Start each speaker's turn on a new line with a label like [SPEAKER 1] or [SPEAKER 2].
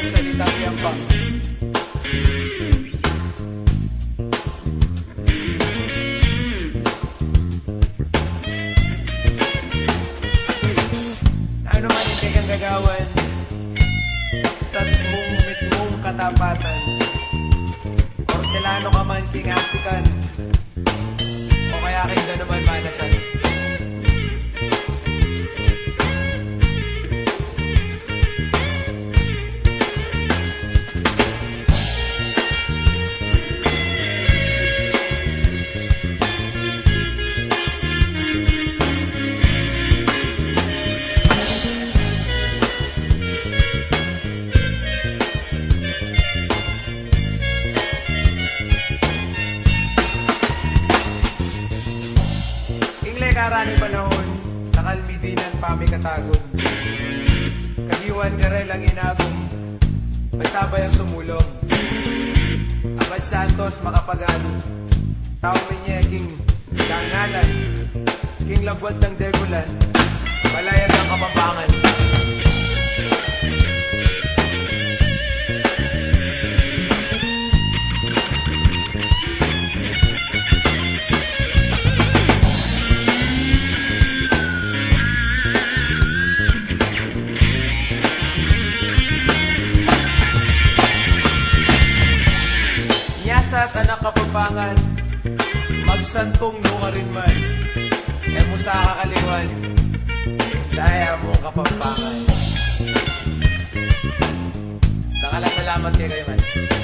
[SPEAKER 1] at salitang yan pa. Ano man yung kanyang gagawan, tatmong mitmong katapatan, Hortelano ka man kingasikan, o kaya kinda naman manasan. Karani panahon, nakalmidinan pami katagod. Kagiwan karel ang inagong, may sabay ang sumulong. Abad Santos makapagal, tao minye king dangalan, king labwat ng degulan, balayad ng kapampangan. At anak kapampangan, magsantong no ka rin man, mo sa kakaliwan, daya mo kapampangan. Nakala salamat kayo man.